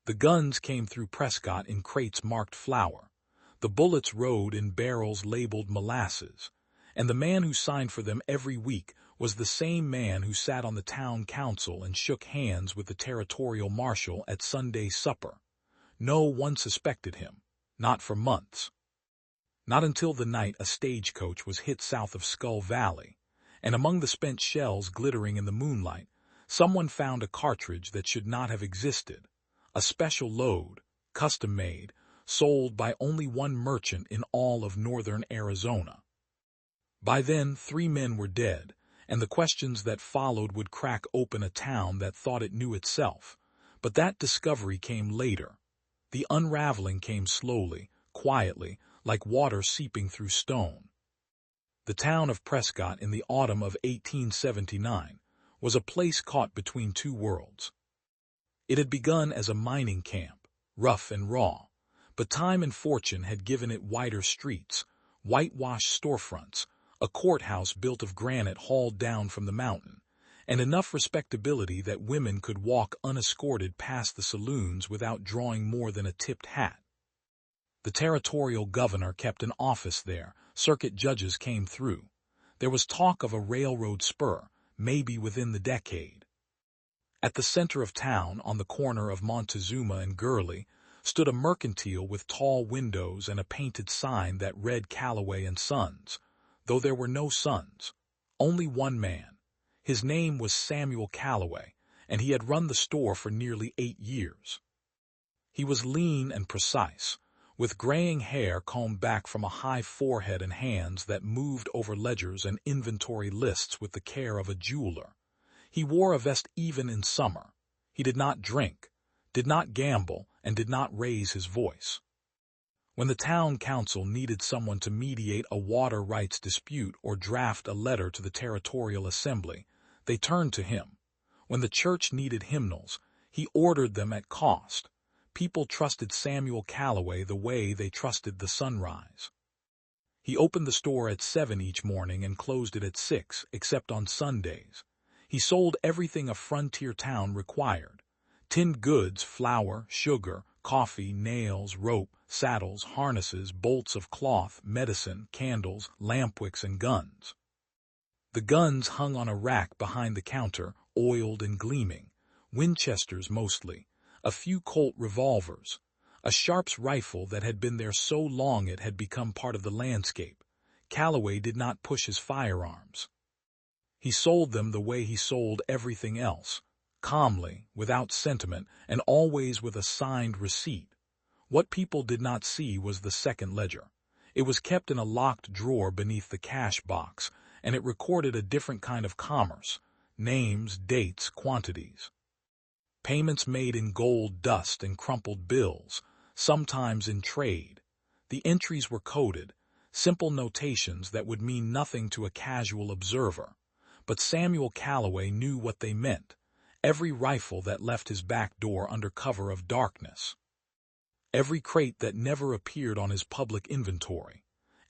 The guns came through Prescott in crates marked flour. The bullets rode in barrels labeled molasses. And the man who signed for them every week was the same man who sat on the town council and shook hands with the territorial marshal at Sunday supper. No one suspected him, not for months. Not until the night a stagecoach was hit south of Skull Valley, and among the spent shells glittering in the moonlight, someone found a cartridge that should not have existed, a special load, custom-made, sold by only one merchant in all of northern Arizona. By then, 3 men were dead, and the questions that followed would crack open a town that thought it knew itself. But that discovery came later. The unraveling came slowly, quietly, like water seeping through stone. The town of Prescott in the autumn of 1879 was a place caught between two worlds. It had begun as a mining camp, rough and raw, but time and fortune had given it wider streets, whitewashed storefronts, a courthouse built of granite hauled down from the mountain, and enough respectability that women could walk unescorted past the saloons without drawing more than a tipped hat. The territorial governor kept an office there. Circuit judges came through. There was talk of a railroad spur, maybe within the decade. At the center of town, on the corner of Montezuma and Gurley, stood a mercantile with tall windows and a painted sign that read Callaway and Sons, though there were no sons, only one man. His name was Samuel Callaway, and he had run the store for nearly 8 years. He was lean and precise, with graying hair combed back from a high forehead and hands that moved over ledgers and inventory lists with the care of a jeweler. He wore a vest even in summer. He did not drink, did not gamble, and did not raise his voice. When the town council needed someone to mediate a water rights dispute or draft a letter to the territorial assembly, they turned to him. When the church needed hymnals, he ordered them at cost. People trusted Samuel Callaway the way they trusted the sunrise. He opened the store at 7 each morning and closed it at 6, except on Sundays. He sold everything a frontier town required: tinned goods, flour, sugar, coffee, nails, rope, saddles, harnesses, bolts of cloth, medicine, candles, lampwicks, and guns. The guns hung on a rack behind the counter, oiled and gleaming, Winchesters mostly, a few Colt revolvers, a Sharps rifle that had been there so long it had become part of the landscape. Callaway did not push his firearms. He sold them the way he sold everything else, calmly, without sentiment, and always with a signed receipt. What people did not see was the second ledger. It was kept in a locked drawer beneath the cash box, and it recorded a different kind of commerce: names, dates, quantities. Payments made in gold dust and crumpled bills, sometimes in trade. The entries were coded, simple notations that would mean nothing to a casual observer. But Samuel Callaway knew what they meant: every rifle that left his back door under cover of darkness, every crate that never appeared on his public inventory,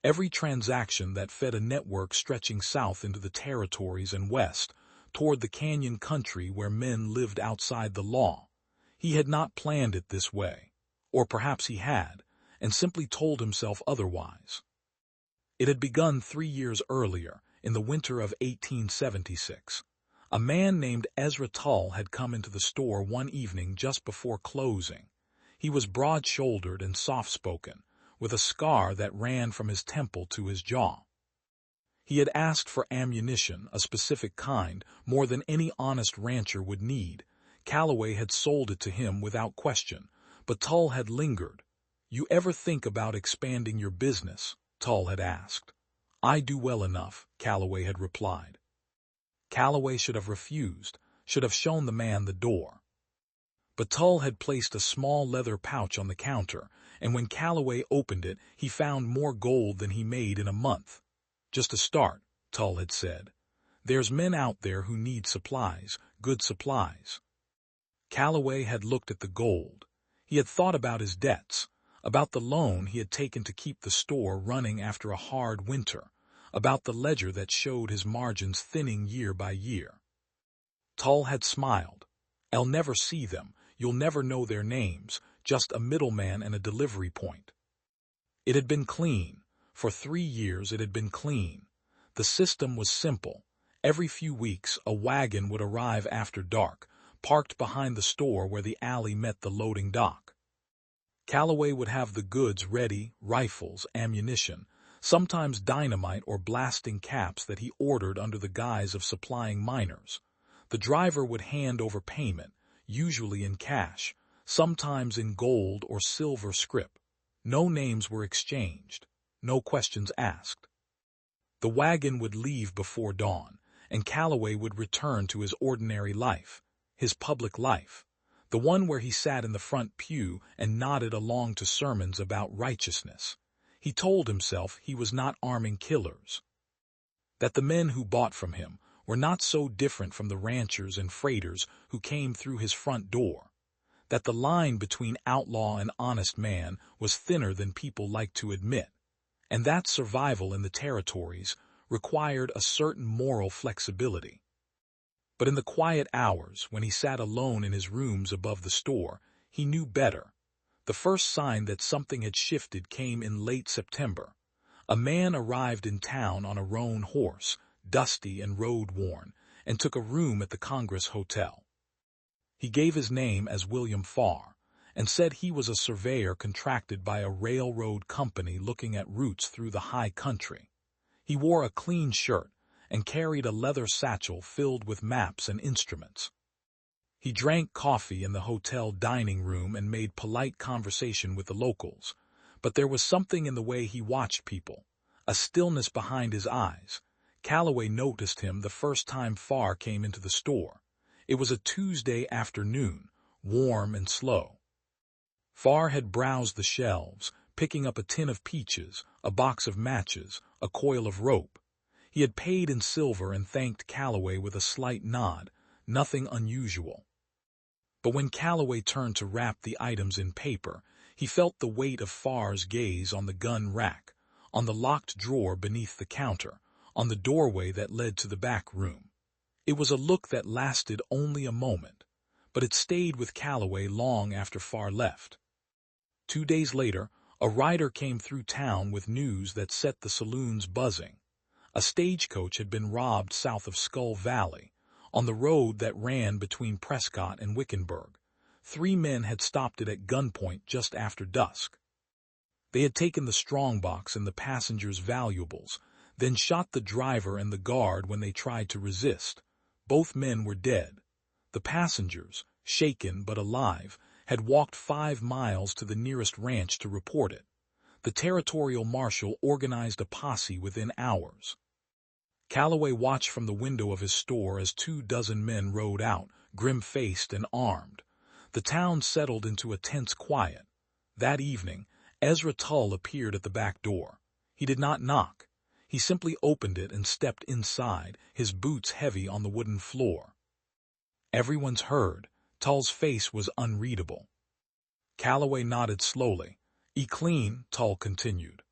every transaction that fed a network stretching south into the territories and west, toward the canyon country where men lived outside the law. He had not planned it this way, or perhaps he had, and simply told himself otherwise. It had begun 3 years earlier, in the winter of 1876. A man named Ezra Tull had come into the store one evening just before closing. He was broad-shouldered and soft-spoken, with a scar that ran from his temple to his jaw. He had asked for ammunition, a specific kind, more than any honest rancher would need. Callaway had sold it to him without question, but Tull had lingered. "You ever think about expanding your business?" Tull had asked. "I do well enough," Callaway had replied. Callaway should have refused, should have shown the man the door. But Tull had placed a small leather pouch on the counter, and when Callaway opened it, he found more gold than he made in a month. "Just a start," Tull had said. "There's men out there who need supplies, good supplies." Callaway had looked at the gold. He had thought about his debts, about the loan he had taken to keep the store running after a hard winter, about the ledger that showed his margins thinning year by year. Tull had smiled. "I'll never see them. you'll never know their names, just a middleman and a delivery point. It had been clean. For 3 years it had been clean. The system was simple. Every few weeks, a wagon would arrive after dark, parked behind the store where the alley met the loading dock. Calloway would have the goods ready, rifles, ammunition, sometimes dynamite or blasting caps that he ordered under the guise of supplying miners. The driver would hand over payment, usually in cash, sometimes in gold or silver scrip. No names were exchanged, no questions asked. The wagon would leave before dawn, and Calloway would return to his ordinary life, his public life, the one where he sat in the front pew and nodded along to sermons about righteousness. He told himself he was not arming killers, that the men who bought from him were not so different from the ranchers and freighters who came through his front door, that the line between outlaw and honest man was thinner than people like to admit, and that survival in the territories required a certain moral flexibility. But in the quiet hours, when he sat alone in his rooms above the store, he knew better. The first sign that something had shifted came in late September. A man arrived in town on a roan horse, dusty and road-worn, and took a room at the Congress Hotel. He gave his name as William Farr, and said he was a surveyor contracted by a railroad company looking at routes through the high country. He wore a clean shirt and carried a leather satchel filled with maps and instruments. He drank coffee in the hotel dining room and made polite conversation with the locals, but there was something in the way he watched people, a stillness behind his eyes. Calloway noticed him the first time Farr came into the store. It was a Tuesday afternoon, warm and slow. Farr had browsed the shelves, picking up a tin of peaches, a box of matches, a coil of rope. He had paid in silver and thanked Calloway with a slight nod, nothing unusual. But when Calloway turned to wrap the items in paper, he felt the weight of Farr's gaze on the gun rack, on the locked drawer beneath the counter, on the doorway that led to the back room. It was a look that lasted only a moment, but it stayed with Calloway long after Farr left. 2 days later, a rider came through town with news that set the saloons buzzing. A stagecoach had been robbed south of Skull Valley, on the road that ran between Prescott and Wickenburg. 3 men had stopped it at gunpoint just after dusk. They had taken the strongbox and the passengers' valuables, then shot the driver and the guard when they tried to resist. Both men were dead. The passengers, shaken but alive, had walked 5 miles to the nearest ranch to report it. The territorial marshal organized a posse within hours. Calloway watched from the window of his store as 24 men rode out, grim-faced and armed. The town settled into a tense quiet. That evening, Ezra Tull appeared at the back door. He did not knock. He simply opened it and stepped inside, his boots heavy on the wooden floor. "Everyone's heard." Tull's face was unreadable. Calloway nodded slowly. "E clean," Tull continued.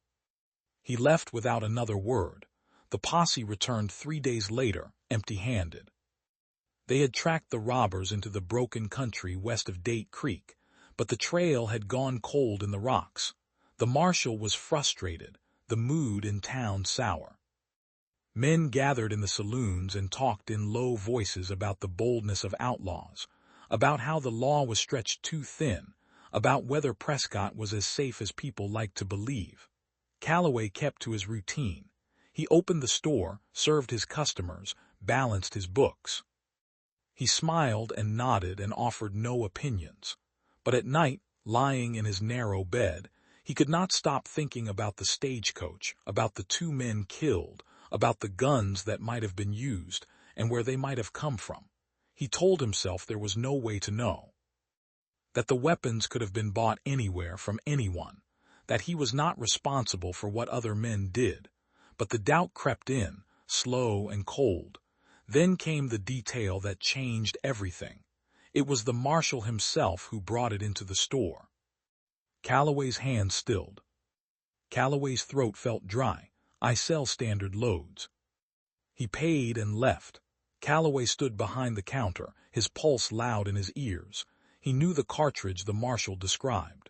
He left without another word. The posse returned 3 days later, empty-handed. They had tracked the robbers into the broken country west of Date Creek, but the trail had gone cold in the rocks. The marshal was frustrated, the mood in town sour. Men gathered in the saloons and talked in low voices about the boldness of outlaws, about how the law was stretched too thin, about whether Prescott was as safe as people liked to believe. Calloway kept to his routine. He opened the store, served his customers, balanced his books. He smiled and nodded and offered no opinions. But at night, lying in his narrow bed, he could not stop thinking about the stagecoach, about the 2 men killed, about the guns that might have been used, and where they might have come from. He told himself there was no way to know. That the weapons could have been bought anywhere from anyone, that he was not responsible for what other men did. But the doubt crept in, slow and cold. Then came the detail that changed everything. It was the marshal himself who brought it into the store. Calloway's hand stilled. Calloway's throat felt dry. "I sell standard loads." He paid and left. Calloway stood behind the counter, his pulse loud in his ears. He knew the cartridge the marshal described.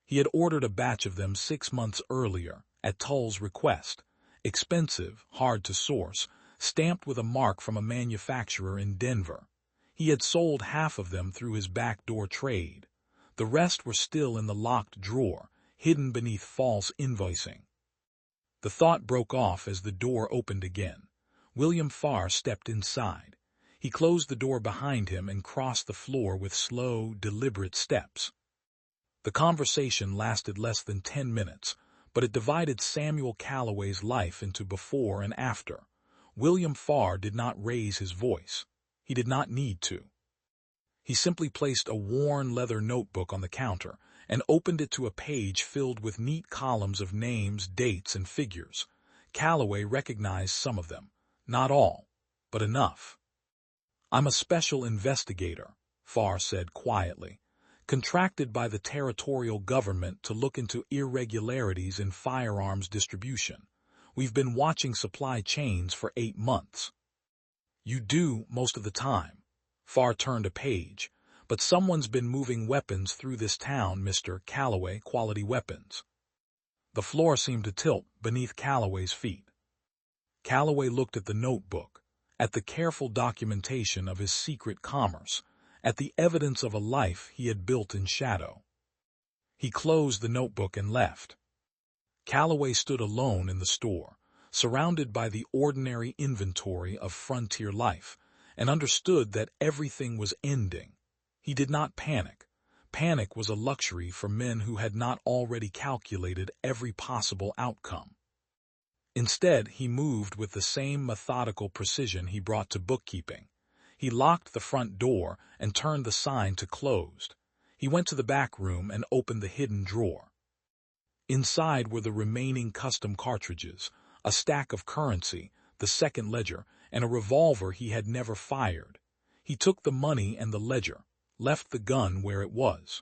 He had ordered a batch of them 6 months earlier, at Tull's request. Expensive, hard to source, stamped with a mark from a manufacturer in Denver. He had sold half of them through his backdoor trade. The rest were still in the locked drawer, hidden beneath false invoicing. The thought broke off as the door opened again. William Farr stepped inside. He closed the door behind him and crossed the floor with slow, deliberate steps. The conversation lasted less than 10 minutes, but it divided Samuel Calloway's life into before and after. William Farr did not raise his voice. He did not need to. He simply placed a worn leather notebook on the counter and opened it to a page filled with neat columns of names, dates, and figures. Calloway recognized some of them. Not all, but enough. "I'm a special investigator," Farr said quietly, "contracted by the territorial government to look into irregularities in firearms distribution. We've been watching supply chains for 8 months. You do most of the time." Farr turned a page. "But someone's been moving weapons through this town, Mr. Calloway, quality weapons." The floor seemed to tilt beneath Calloway's feet. Calloway looked at the notebook, at the careful documentation of his secret commerce, at the evidence of a life he had built in shadow. He closed the notebook and left. Calloway stood alone in the store, surrounded by the ordinary inventory of frontier life, and understood that everything was ending. He did not panic. Panic was a luxury for men who had not already calculated every possible outcome. Instead, he moved with the same methodical precision he brought to bookkeeping. He locked the front door and turned the sign to closed. He went to the back room and opened the hidden drawer. Inside were the remaining custom cartridges, a stack of currency, the second ledger, and a revolver he had never fired. He took the money and the ledger, left the gun where it was.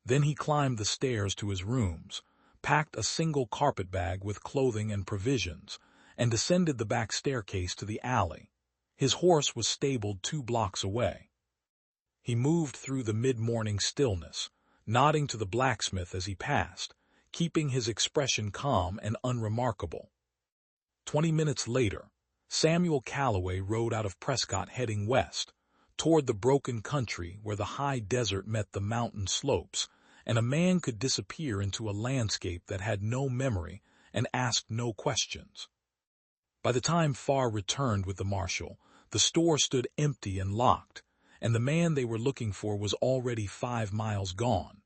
Then he climbed the stairs to his rooms, packed a single carpetbag with clothing and provisions, and descended the back staircase to the alley. His horse was stabled 2 blocks away. He moved through the mid-morning stillness, nodding to the blacksmith as he passed, keeping his expression calm and unremarkable. 20 minutes later, Samuel Calloway rode out of Prescott heading west, toward the broken country where the high desert met the mountain slopes, and a man could disappear into a landscape that had no memory and asked no questions. By the time Farr returned with the marshal, the store stood empty and locked, and the man they were looking for was already 5 miles gone.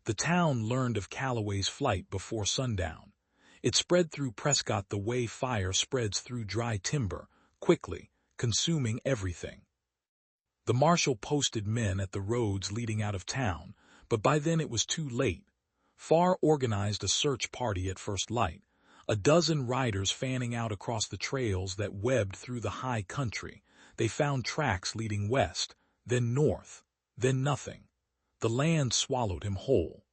The town learned of Calloway's flight before sundown. It spread through Prescott the way fire spreads through dry timber, quickly, consuming everything. The marshal posted men at the roads leading out of town, but by then it was too late. Farr organized a search party at first light, a dozen riders fanning out across the trails that webbed through the high country. They found tracks leading west, then north, then nothing. The land swallowed him whole.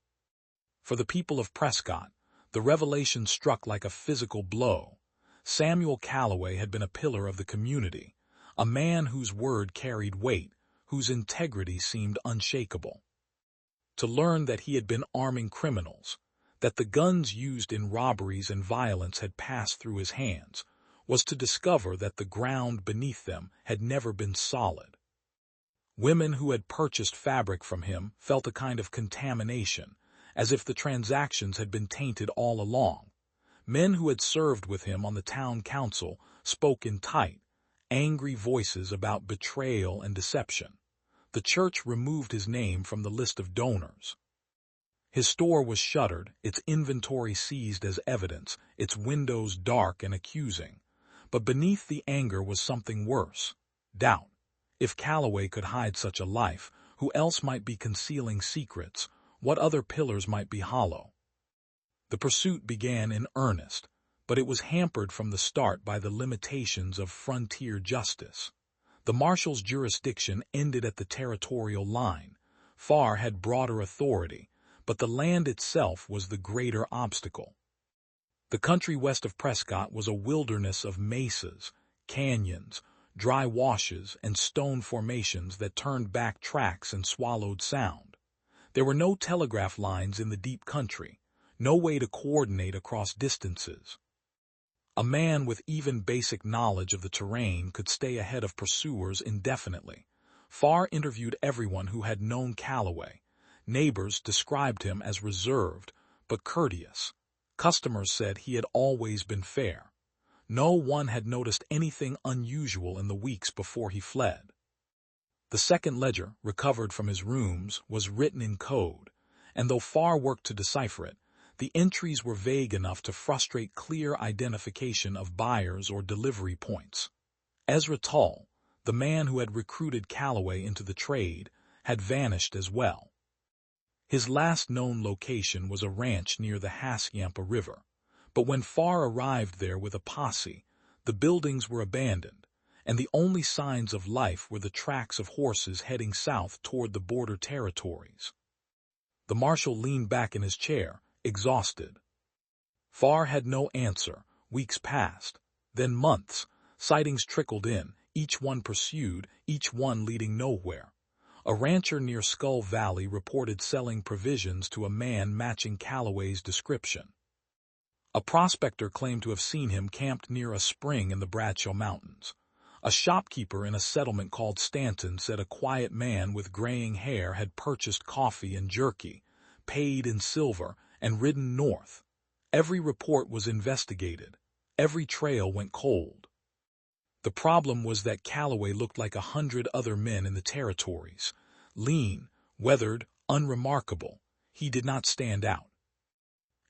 For the people of Prescott, the revelation struck like a physical blow. Samuel Calloway had been a pillar of the community, a man whose word carried weight, whose integrity seemed unshakable. To learn that he had been arming criminals, that the guns used in robberies and violence had passed through his hands, was to discover that the ground beneath them had never been solid. Women who had purchased fabric from him felt a kind of contamination, as if the transactions had been tainted all along. Men who had served with him on the town council spoke in tight, angry voices about betrayal and deception. The church removed his name from the list of donors. His store was shuttered, its inventory seized as evidence, its windows dark and accusing. But beneath the anger was something worse: doubt. If Calloway could hide such a life, who else might be concealing secrets? What other pillars might be hollow? The pursuit began in earnest, but it was hampered from the start by the limitations of frontier justice. The marshal's jurisdiction ended at the territorial line. Farr had broader authority, but the land itself was the greater obstacle. The country west of Prescott was a wilderness of mesas, canyons, dry washes, and stone formations that turned back tracks and swallowed sound. There were no telegraph lines in the deep country, no way to coordinate across distances. A man with even basic knowledge of the terrain could stay ahead of pursuers indefinitely. Farr interviewed everyone who had known Calloway. Neighbors described him as reserved, but courteous. Customers said he had always been fair. No one had noticed anything unusual in the weeks before he fled. The second ledger, recovered from his rooms, was written in code, and though Farr worked to decipher it, the entries were vague enough to frustrate clear identification of buyers or delivery points. Ezra Tull, the man who had recruited Calloway into the trade, had vanished as well. His last known location was a ranch near the Hasyampa River, but when Farr arrived there with a posse, the buildings were abandoned, and the only signs of life were the tracks of horses heading south toward the border territories. The marshal leaned back in his chair, exhausted. Farr had no answer. Weeks passed, then months. Sightings trickled in, each one pursued, each one leading nowhere. A rancher near Skull Valley reported selling provisions to a man matching Calloway's description. A prospector claimed to have seen him camped near a spring in the Bradshaw Mountains. A shopkeeper in a settlement called Stanton said a quiet man with graying hair had purchased coffee and jerky, paid in silver, and ridden north. Every report was investigated. Every trail went cold. The problem was that Calloway looked like 100 other men in the territories. Lean, weathered, unremarkable, he did not stand out.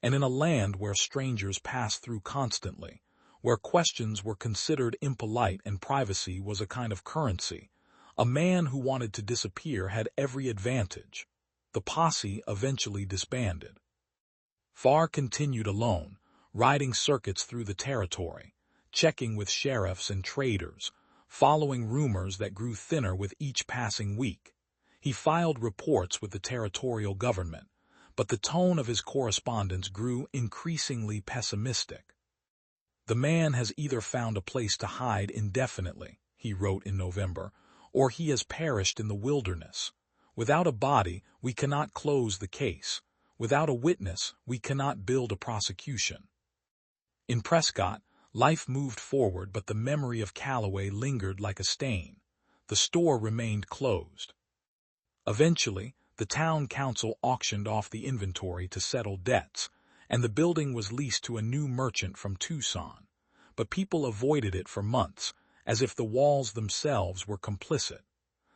And in a land where strangers passed through constantly, where questions were considered impolite and privacy was a kind of currency, a man who wanted to disappear had every advantage. The posse eventually disbanded. Farr continued alone, riding circuits through the territory, checking with sheriffs and traders, following rumors that grew thinner with each passing week. He filed reports with the territorial government, but the tone of his correspondence grew increasingly pessimistic. "The man has either found a place to hide indefinitely," he wrote in November, "or he has perished in the wilderness. Without a body, we cannot close the case. Without a witness, we cannot build a prosecution." In Prescott, life moved forward, but the memory of Calloway lingered like a stain. The store remained closed. Eventually, the town council auctioned off the inventory to settle debts, and the building was leased to a new merchant from Tucson. But people avoided it for months, as if the walls themselves were complicit.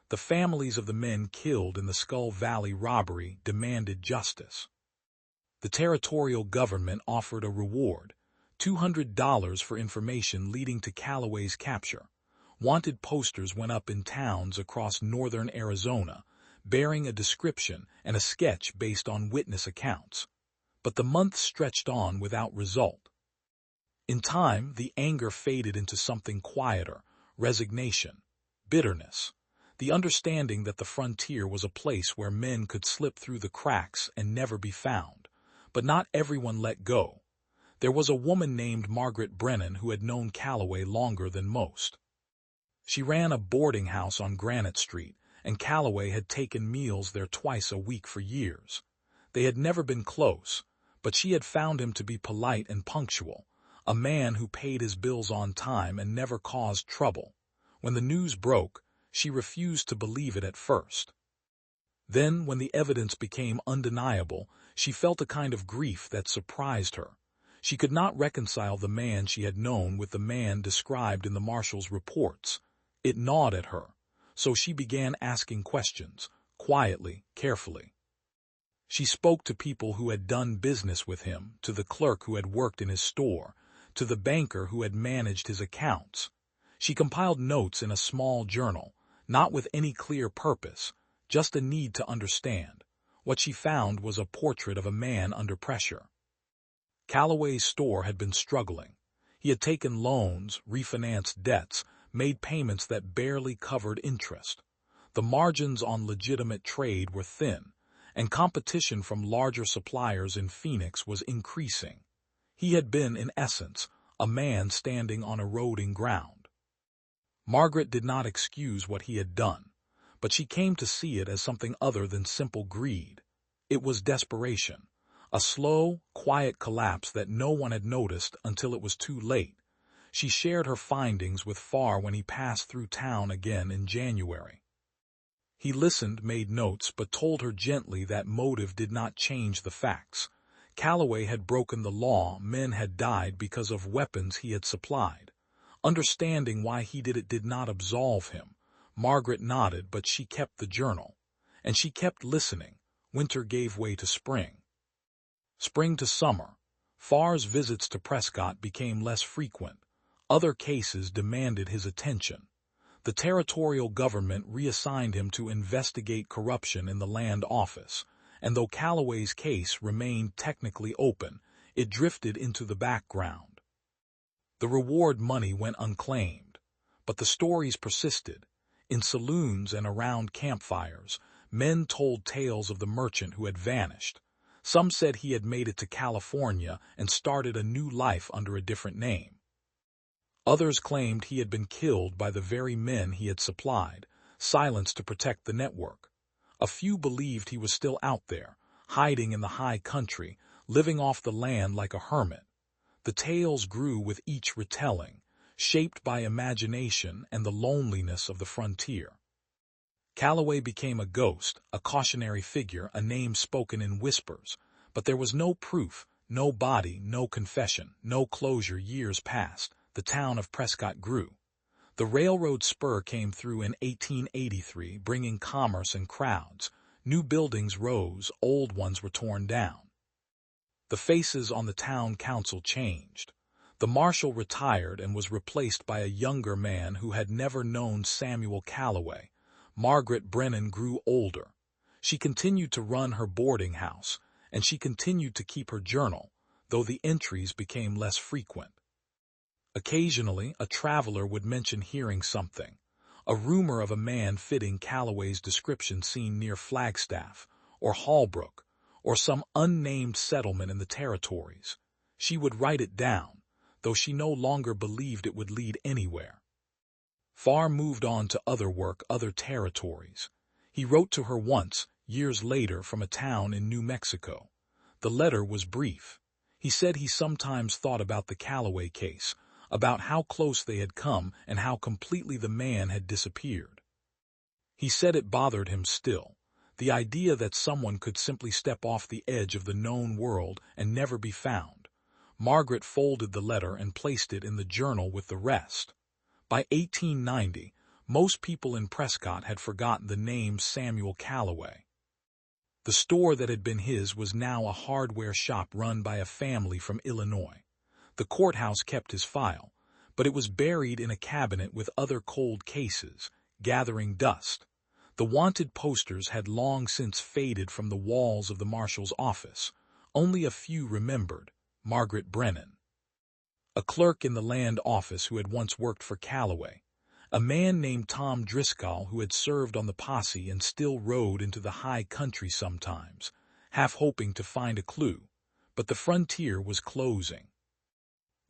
The families of the men killed in the Skull Valley robbery demanded justice. The territorial government offered a reward, $200 for information leading to Calloway's capture. Wanted posters went up in towns across northern Arizona, bearing a description and a sketch based on witness accounts. But the months stretched on without result. In time, the anger faded into something quieter, resignation, bitterness, the understanding that the frontier was a place where men could slip through the cracks and never be found. But not everyone let go. There was a woman named Margaret Brennan who had known Calloway longer than most. She ran a boarding house on Granite Street, and Calloway had taken meals there twice a week for years. They had never been close, but she had found him to be polite and punctual, a man who paid his bills on time and never caused trouble. When the news broke, she refused to believe it at first. Then, when the evidence became undeniable, she felt a kind of grief that surprised her. She could not reconcile the man she had known with the man described in the marshal's reports. It gnawed at her, so she began asking questions, quietly, carefully. She spoke to people who had done business with him, to the clerk who had worked in his store, to the banker who had managed his accounts. She compiled notes in a small journal, not with any clear purpose, just a need to understand. What she found was a portrait of a man under pressure. Calloway's store had been struggling. He had taken loans, refinanced debts, made payments that barely covered interest. The margins on legitimate trade were thin, and competition from larger suppliers in Phoenix was increasing. He had been, in essence, a man standing on eroding ground. Margaret did not excuse what he had done, but she came to see it as something other than simple greed. It was desperation, a slow, quiet collapse that no one had noticed until it was too late. She shared her findings with Farr when he passed through town again in January. He listened, made notes, but told her gently that motive did not change the facts. Calloway had broken the law, men had died because of weapons he had supplied. Understanding why he did it did not absolve him. Margaret nodded, but she kept the journal. And she kept listening. Winter gave way to spring. Spring to summer. Farr's visits to Prescott became less frequent. Other cases demanded his attention. The territorial government reassigned him to investigate corruption in the land office, and though Calloway's case remained technically open, it drifted into the background. The reward money went unclaimed, but the stories persisted. In saloons and around campfires, men told tales of the merchant who had vanished. Some said he had made it to California and started a new life under a different name. Others claimed he had been killed by the very men he had supplied, silenced to protect the network. A few believed he was still out there, hiding in the high country, living off the land like a hermit. The tales grew with each retelling, shaped by imagination and the loneliness of the frontier. Calloway became a ghost, a cautionary figure, a name spoken in whispers, but there was no proof, no body, no confession, no closure. Years passed. The town of Prescott grew. The railroad spur came through in 1883, bringing commerce and crowds. New buildings rose, old ones were torn down. The faces on the town council changed. The marshal retired and was replaced by a younger man who had never known Samuel Calloway. Margaret Brennan grew older. She continued to run her boarding house, and she continued to keep her journal, though the entries became less frequent. Occasionally, a traveler would mention hearing something, a rumor of a man fitting Calloway's description seen near Flagstaff, or Hallbrook, or some unnamed settlement in the territories. She would write it down, though she no longer believed it would lead anywhere. Farr moved on to other work, other territories. He wrote to her once, years later, from a town in New Mexico. The letter was brief. He said he sometimes thought about the Calloway case, about how close they had come and how completely the man had disappeared. He said it bothered him still, the idea that someone could simply step off the edge of the known world and never be found. Margaret folded the letter and placed it in the journal with the rest. By 1890, most people in Prescott had forgotten the name Samuel Calloway. The store that had been his was now a hardware shop run by a family from Illinois. The courthouse kept his file, but it was buried in a cabinet with other cold cases, gathering dust. The wanted posters had long since faded from the walls of the marshal's office. Only a few remembered Margaret Brennan, a clerk in the land office who had once worked for Calloway, a man named Tom Driscoll who had served on the posse and still rode into the high country sometimes, half hoping to find a clue, but the frontier was closing.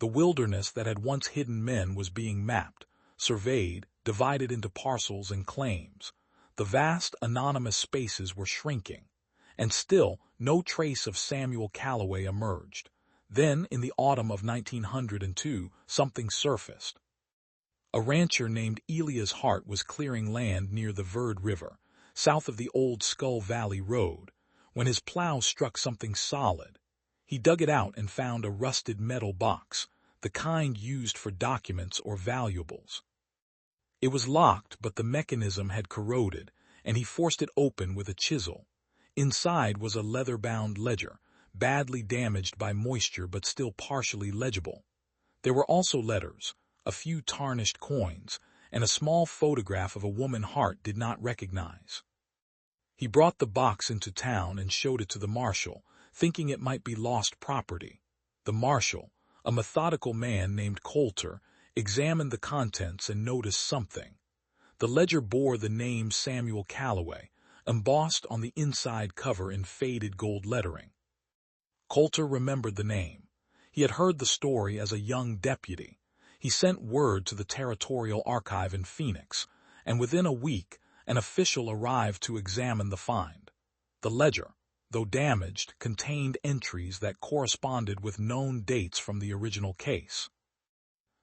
The wilderness that had once hidden men was being mapped, surveyed, divided into parcels and claims. The vast, anonymous spaces were shrinking, and still no trace of Samuel Calloway emerged. Then, in the autumn of 1902, something surfaced. A rancher named Elias Hart was clearing land near the Verde River, south of the old Skull Valley Road, when his plow struck something solid. He dug it out and found a rusted metal box, the kind used for documents or valuables. It was locked, but the mechanism had corroded, and he forced it open with a chisel. Inside was a leather-bound ledger, badly damaged by moisture but still partially legible. There were also letters, a few tarnished coins, and a small photograph of a woman Hart did not recognize. He brought the box into town and showed it to the marshal, thinking it might be lost property. The marshal, a methodical man named Coulter, examined the contents and noticed something. The ledger bore the name Samuel Calloway, embossed on the inside cover in faded gold lettering. Coulter remembered the name. He had heard the story as a young deputy. He sent word to the Territorial Archive in Phoenix, and within a week, an official arrived to examine the find. The ledger, though damaged, contained entries that corresponded with known dates from the original case.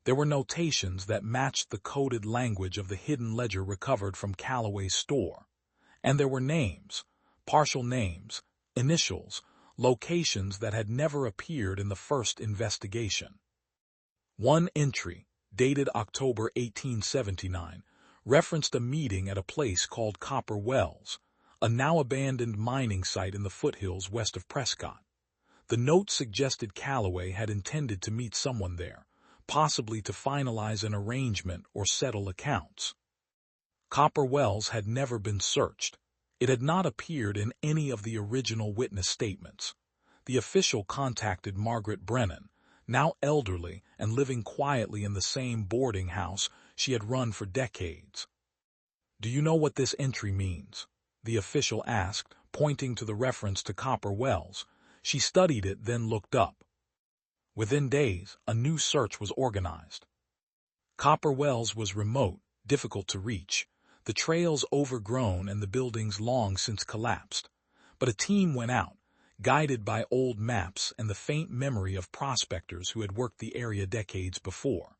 There were notations that matched the coded language of the hidden ledger recovered from Calloway's store. And there were names, partial names, initials, locations that had never appeared in the first investigation. One entry, dated October 1879, referenced a meeting at a place called Copper Wells, a now-abandoned mining site in the foothills west of Prescott. The note suggested Calloway had intended to meet someone there, possibly to finalize an arrangement or settle accounts. Copper Wells had never been searched. It had not appeared in any of the original witness statements. The official contacted Margaret Brennan, now elderly and living quietly in the same boarding house she had run for decades. "Do you know what this entry means?" the official asked, pointing to the reference to Copper Wells. She studied it, then looked up. Within days, a new search was organized. Copper Wells was remote, difficult to reach, the trails overgrown and the buildings long since collapsed. But a team went out, guided by old maps and the faint memory of prospectors who had worked the area decades before.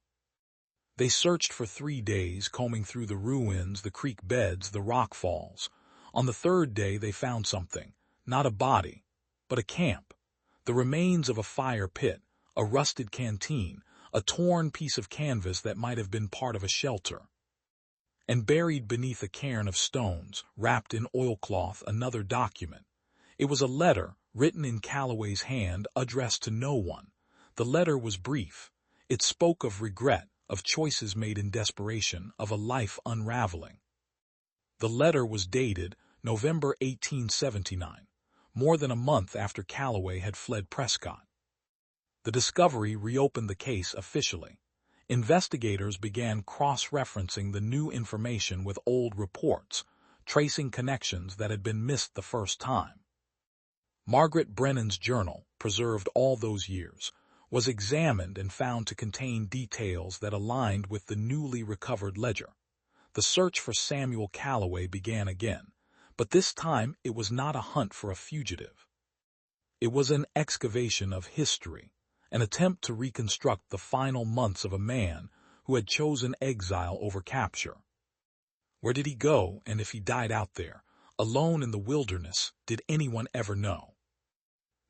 They searched for 3 days, combing through the ruins, the creek beds, the rock falls. On the 3rd day they found something, not a body, but a camp, the remains of a fire pit, a rusted canteen, a torn piece of canvas that might have been part of a shelter. And buried beneath a cairn of stones, wrapped in oilcloth, another document. It was a letter, written in Calloway's hand, addressed to no one. The letter was brief. It spoke of regret, of choices made in desperation, of a life unraveling. The letter was dated November 1879, more than a month after Calloway had fled Prescott. The discovery reopened the case officially. Investigators began cross-referencing the new information with old reports, tracing connections that had been missed the first time. Margaret Brennan's journal, preserved all those years, was examined and found to contain details that aligned with the newly recovered ledger. The search for Samuel Calloway began again, but this time it was not a hunt for a fugitive. It was an excavation of history, an attempt to reconstruct the final months of a man who had chosen exile over capture. Where did he go, and if he died out there, alone in the wilderness, did anyone ever know?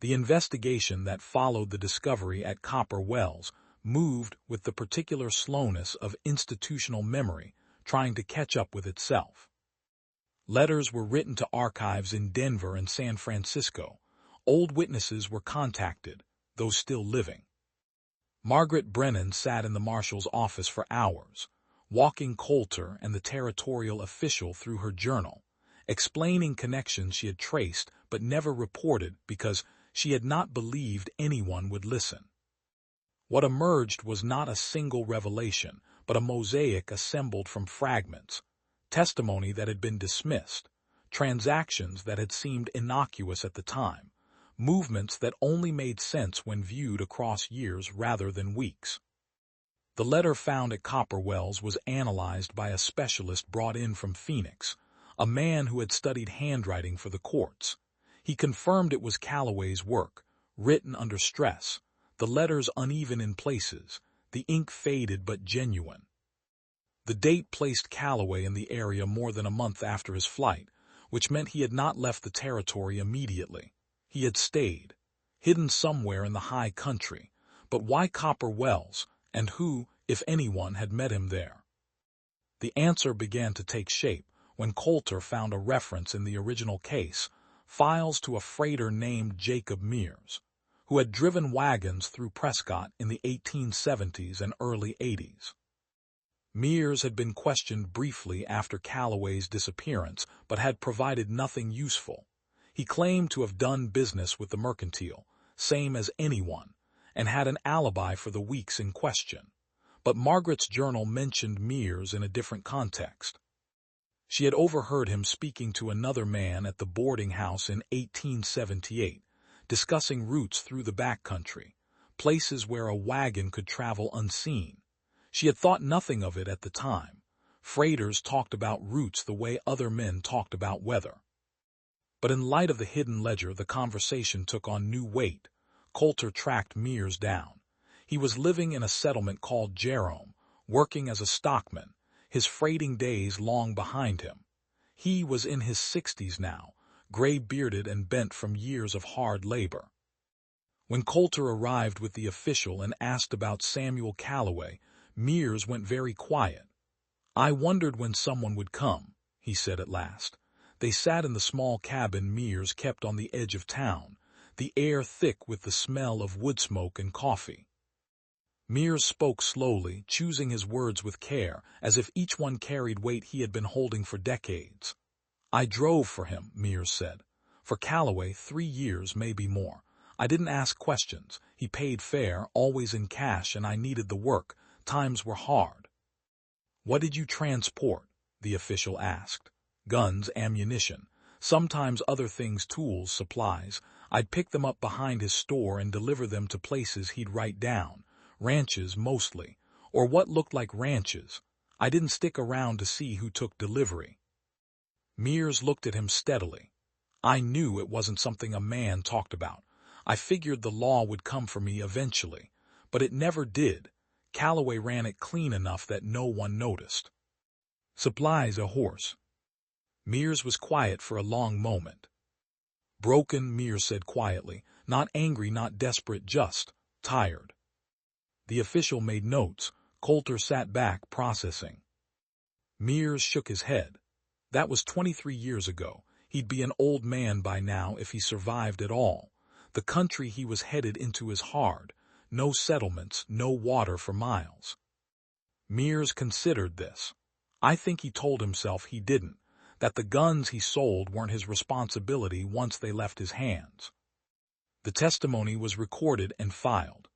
The investigation that followed the discovery at Copper Wells moved with the particular slowness of institutional memory trying to catch up with itself. Letters were written to archives in Denver and San Francisco. Old witnesses were contacted, those still living. Margaret Brennan sat in the marshal's office for hours, walking Coulter and the territorial official through her journal, explaining connections she had traced but never reported because she had not believed anyone would listen. What emerged was not a single revelation, but a mosaic assembled from fragments, testimony that had been dismissed, transactions that had seemed innocuous at the time, movements that only made sense when viewed across years rather than weeks. The letter found at Copper Wells was analyzed by a specialist brought in from Phoenix, a man who had studied handwriting for the courts. He confirmed it was Calloway's work, written under stress, the letters uneven in places, the ink faded but genuine. The date placed Calloway in the area more than a month after his flight, which meant he had not left the territory immediately. He had stayed, hidden somewhere in the high country. But why Copper Wells, and who, if anyone, had met him there? The answer began to take shape when Coulter found a reference in the original case, files to a freighter named Jacob Mears, who had driven wagons through Prescott in the 1870s and early 80s. Mears had been questioned briefly after Calloway's disappearance, but had provided nothing useful. He claimed to have done business with the mercantile, same as anyone, and had an alibi for the weeks in question. But Margaret's journal mentioned Mears in a different context. She had overheard him speaking to another man at the boarding house in 1878, discussing routes through the backcountry, places where a wagon could travel unseen. She had thought nothing of it at the time. Freighters talked about routes the way other men talked about weather. But in light of the hidden ledger, the conversation took on new weight. Coulter tracked Mears down. He was living in a settlement called Jerome, working as a stockman, his freighting days long behind him. He was in his 60s now, gray-bearded and bent from years of hard labor. When Coulter arrived with the official and asked about Samuel Calloway, Mears went very quiet. "I wondered when someone would come," he said at last. They sat in the small cabin Mears kept on the edge of town, the air thick with the smell of wood smoke and coffee. Mears spoke slowly, choosing his words with care, as if each one carried weight he had been holding for decades. "I drove for him," Mears said. "For Calloway, 3 years, maybe more. I didn't ask questions. He paid fair, always in cash, and I needed the work. Times were hard." "What did you transport?" the official asked. "Guns, ammunition, sometimes other things, tools, supplies. I'd pick them up behind his store and deliver them to places he'd write down. Ranches, mostly, or what looked like ranches. I didn't stick around to see who took delivery." Mears looked at him steadily. "I knew it wasn't something a man talked about. I figured the law would come for me eventually, but it never did. Calloway ran it clean enough that no one noticed." "Supplies, a horse." Mears was quiet for a long moment. "Broken," Mears said quietly, not angry, not desperate, just tired. The official made notes. Coulter sat back, processing. Mears shook his head. That was 23 years ago. He'd be an old man by now if he survived at all. The country he was headed into is hard. No settlements, no water for miles. Mears considered this. I think he told himself he didn't, that the guns he sold weren't his responsibility once they left his hands. The testimony was recorded and filed.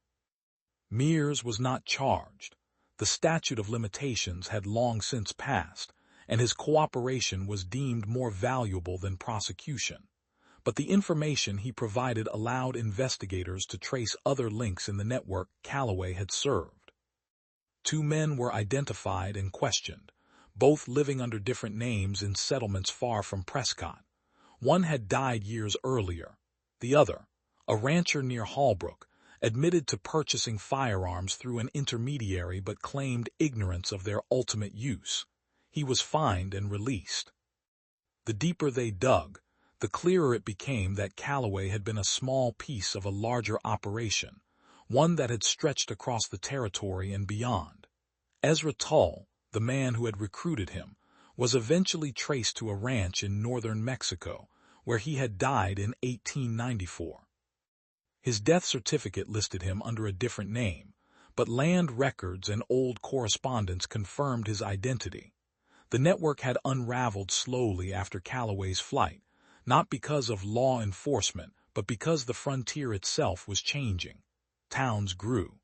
Mears was not charged. The statute of limitations had long since passed, and his cooperation was deemed more valuable than prosecution. But the information he provided allowed investigators to trace other links in the network Calloway had served. 2 men were identified and questioned, both living under different names in settlements far from Prescott. One had died years earlier. The other, a rancher near Hallbrook, admitted to purchasing firearms through an intermediary but claimed ignorance of their ultimate use. He was fined and released. The deeper they dug, the clearer it became that Calloway had been a small piece of a larger operation, one that had stretched across the territory and beyond. Ezra Tull, the man who had recruited him, was eventually traced to a ranch in northern Mexico, where he had died in 1894. His death certificate listed him under a different name, but land records and old correspondence confirmed his identity. The network had unraveled slowly after Calloway's flight, not because of law enforcement, but because the frontier itself was changing. Towns grew.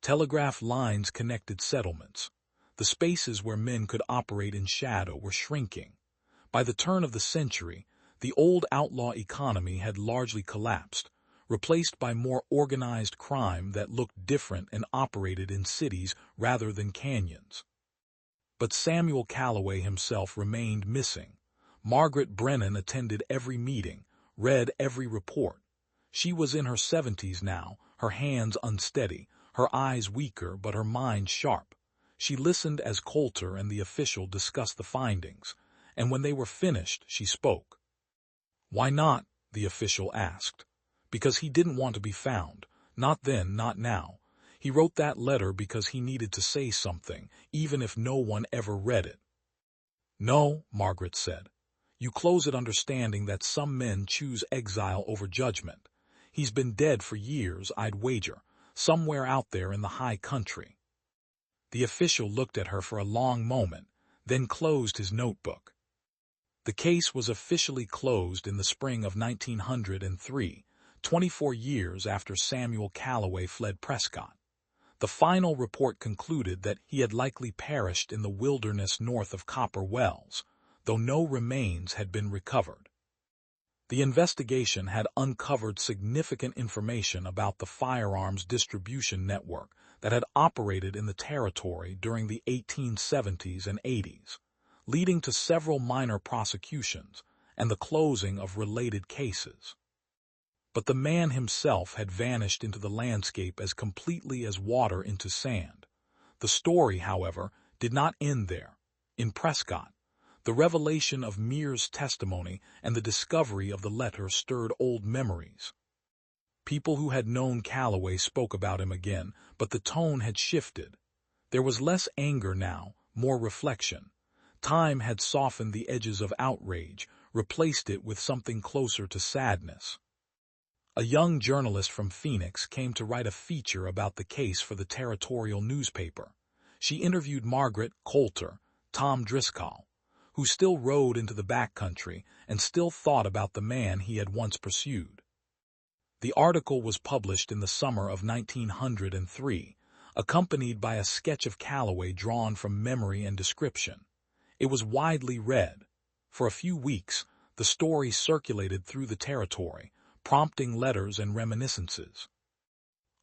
Telegraph lines connected settlements. The spaces where men could operate in shadow were shrinking. By the turn of the century, the old outlaw economy had largely collapsed, replaced by more organized crime that looked different and operated in cities rather than canyons. But Samuel Calloway himself remained missing. Margaret Brennan attended every meeting, read every report. She was in her 70s now, her hands unsteady, her eyes weaker but her mind sharp. She listened as Coulter and the official discussed the findings, and when they were finished, she spoke. "Why not?" the official asked. "Because he didn't want to be found. Not then, not now. He wrote that letter because he needed to say something, even if no one ever read it." "No," Margaret said. "You close it understanding that some men choose exile over judgment. He's been dead for years, I'd wager, somewhere out there in the high country." The official looked at her for a long moment, then closed his notebook. The case was officially closed in the spring of 1903, 24 years after Samuel Calloway fled Prescott. The final report concluded that he had likely perished in the wilderness north of Copper Wells, though no remains had been recovered. The investigation had uncovered significant information about the firearms distribution network that had operated in the territory during the 1870s and 80s, leading to several minor prosecutions and the closing of related cases. But the man himself had vanished into the landscape as completely as water into sand. The story, however, did not end there. In Prescott, the revelation of Mears' testimony and the discovery of the letter stirred old memories. People who had known Calloway spoke about him again, but the tone had shifted. There was less anger now, more reflection. Time had softened the edges of outrage, replaced it with something closer to sadness. A young journalist from Phoenix came to write a feature about the case for the territorial newspaper. She interviewed Margaret Coulter, Tom Driscoll, who still rode into the backcountry and still thought about the man he had once pursued. The article was published in the summer of 1903, accompanied by a sketch of Calloway drawn from memory and description. It was widely read. For a few weeks, the story circulated through the territory, prompting letters and reminiscences.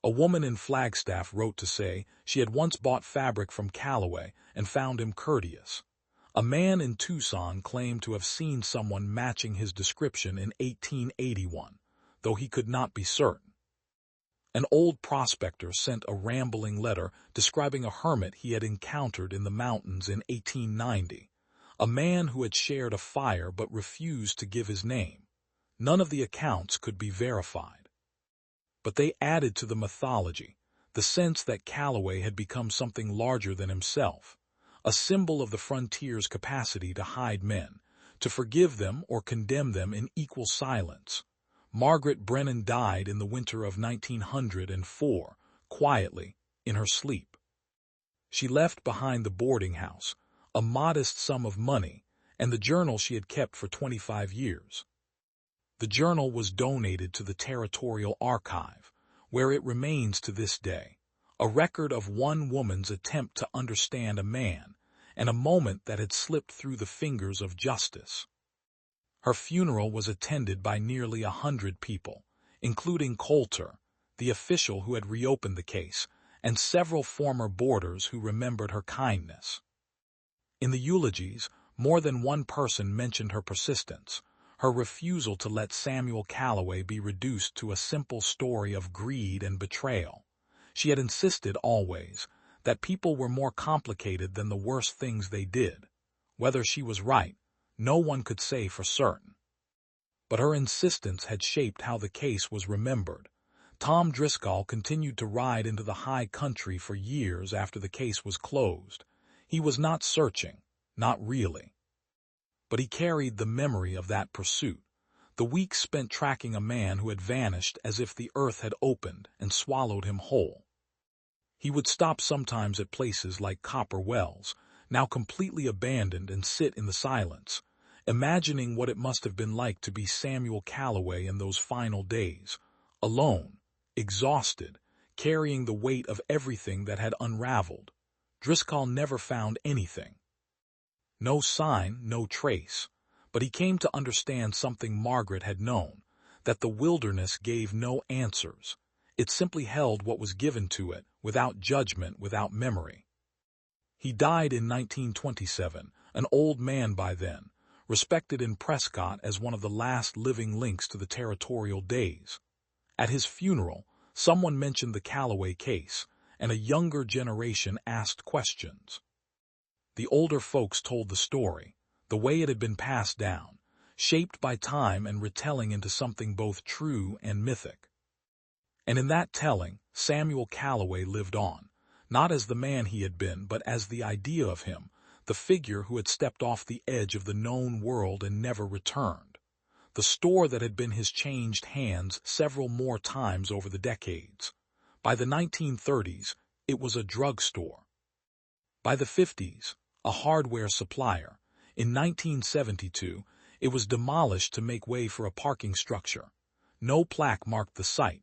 A woman in Flagstaff wrote to say she had once bought fabric from Calloway and found him courteous. A man in Tucson claimed to have seen someone matching his description in 1881, though he could not be certain. An old prospector sent a rambling letter describing a hermit he had encountered in the mountains in 1890, a man who had shared a fire but refused to give his name. None of the accounts could be verified. But they added to the mythology, the sense that Calloway had become something larger than himself, a symbol of the frontier's capacity to hide men, to forgive them or condemn them in equal silence. Margaret Brennan died in the winter of 1904, quietly, in her sleep. She left behind the boarding house, a modest sum of money, and the journal she had kept for 25 years. The journal was donated to the Territorial Archive, where it remains to this day, a record of one woman's attempt to understand a man, and a moment that had slipped through the fingers of justice. Her funeral was attended by nearly 100 people, including Coulter, the official who had reopened the case, and several former boarders who remembered her kindness. In the eulogies, more than one person mentioned her persistence, her refusal to let Samuel Calloway be reduced to a simple story of greed and betrayal. She had insisted always that people were more complicated than the worst things they did. Whether she was right, no one could say for certain. But her insistence had shaped how the case was remembered. Tom Driscoll continued to ride into the high country for years after the case was closed. He was not searching, not really. But he carried the memory of that pursuit, the weeks spent tracking a man who had vanished as if the earth had opened and swallowed him whole. He would stop sometimes at places like Copper Wells, now completely abandoned, and sit in the silence, imagining what it must have been like to be Samuel Calloway in those final days, alone, exhausted, carrying the weight of everything that had unraveled. Driscoll never found anything. No sign, no trace, but he came to understand something Margaret had known, that the wilderness gave no answers. It simply held what was given to it, without judgment, without memory. He died in 1927, an old man by then, respected in Prescott as one of the last living links to the territorial days. At his funeral, someone mentioned the Calloway case, and a younger generation asked questions. The older folks told the story, the way it had been passed down, shaped by time and retelling into something both true and mythic. And in that telling, Samuel Calloway lived on, not as the man he had been, but as the idea of him, the figure who had stepped off the edge of the known world and never returned. The store that had been his changed hands several more times over the decades. By the 1930s, it was a drugstore. By the 50s, a hardware supplier. In 1972, it was demolished to make way for a parking structure. No plaque marked the site.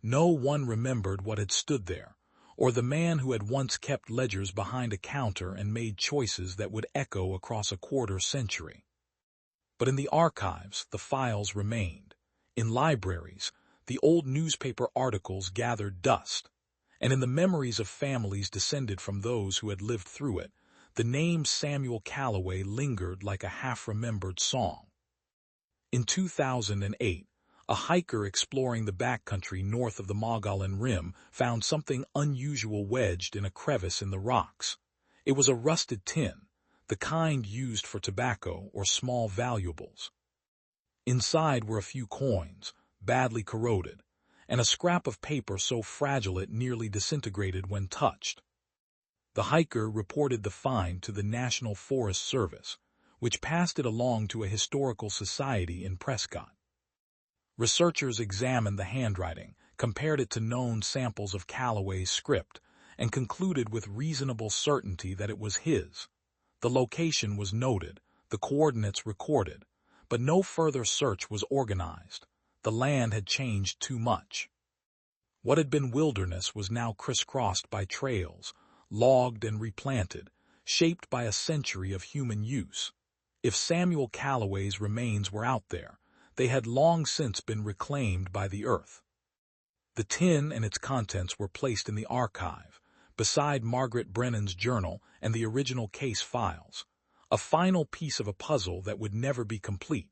No one remembered what had stood there, or the man who had once kept ledgers behind a counter and made choices that would echo across a quarter century. But in the archives, the files remained. In libraries, the old newspaper articles gathered dust. And in the memories of families descended from those who had lived through it, the name Samuel Calloway lingered like a half-remembered song. In 2008, a hiker exploring the backcountry north of the Mogollon Rim found something unusual wedged in a crevice in the rocks. It was a rusted tin, the kind used for tobacco or small valuables. Inside were a few coins, badly corroded, and a scrap of paper so fragile it nearly disintegrated when touched. The hiker reported the find to the National Forest Service, which passed it along to a historical society in Prescott. Researchers examined the handwriting, compared it to known samples of Calloway's script, and concluded with reasonable certainty that it was his. The location was noted, the coordinates recorded, but no further search was organized. The land had changed too much. What had been wilderness was now crisscrossed by trails, logged and replanted, shaped by a century of human use. If Samuel Calloway's remains were out there, they had long since been reclaimed by the earth. The tin and its contents were placed in the archive, beside Margaret Brennan's journal and the original case files, a final piece of a puzzle that would never be complete.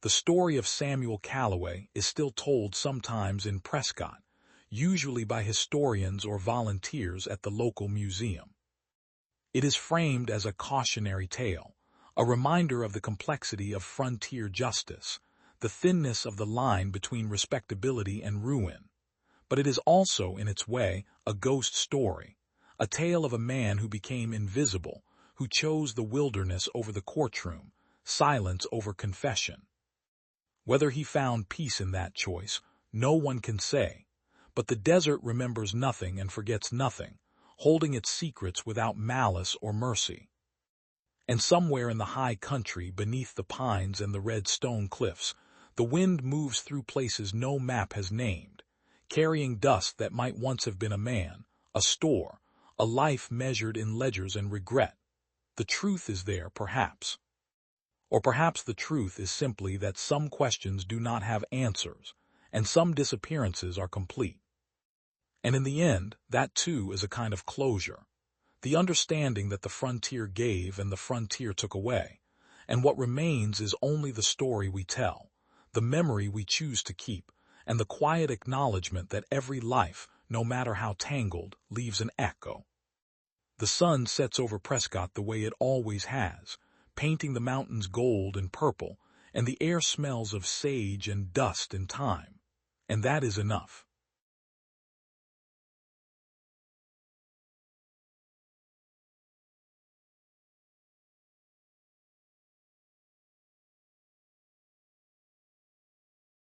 The story of Samuel Calloway is still told sometimes in Prescott, usually by historians or volunteers at the local museum. It is framed as a cautionary tale, a reminder of the complexity of frontier justice, the thinness of the line between respectability and ruin. But it is also, in its way, a ghost story, a tale of a man who became invisible, who chose the wilderness over the courtroom, silence over confession. Whether he found peace in that choice, no one can say, but the desert remembers nothing and forgets nothing, holding its secrets without malice or mercy. And somewhere in the high country, beneath the pines and the red stone cliffs, the wind moves through places no map has named, carrying dust that might once have been a man, a store, a life measured in ledgers and regret. The truth is there, perhaps. Or perhaps the truth is simply that some questions do not have answers, and some disappearances are complete. And in the end, that too is a kind of closure, the understanding that the frontier gave and the frontier took away, and what remains is only the story we tell, the memory we choose to keep, and the quiet acknowledgement that every life, no matter how tangled, leaves an echo. The sun sets over Prescott the way it always has, painting the mountains gold and purple, and the air smells of sage and dust and time. And that is enough.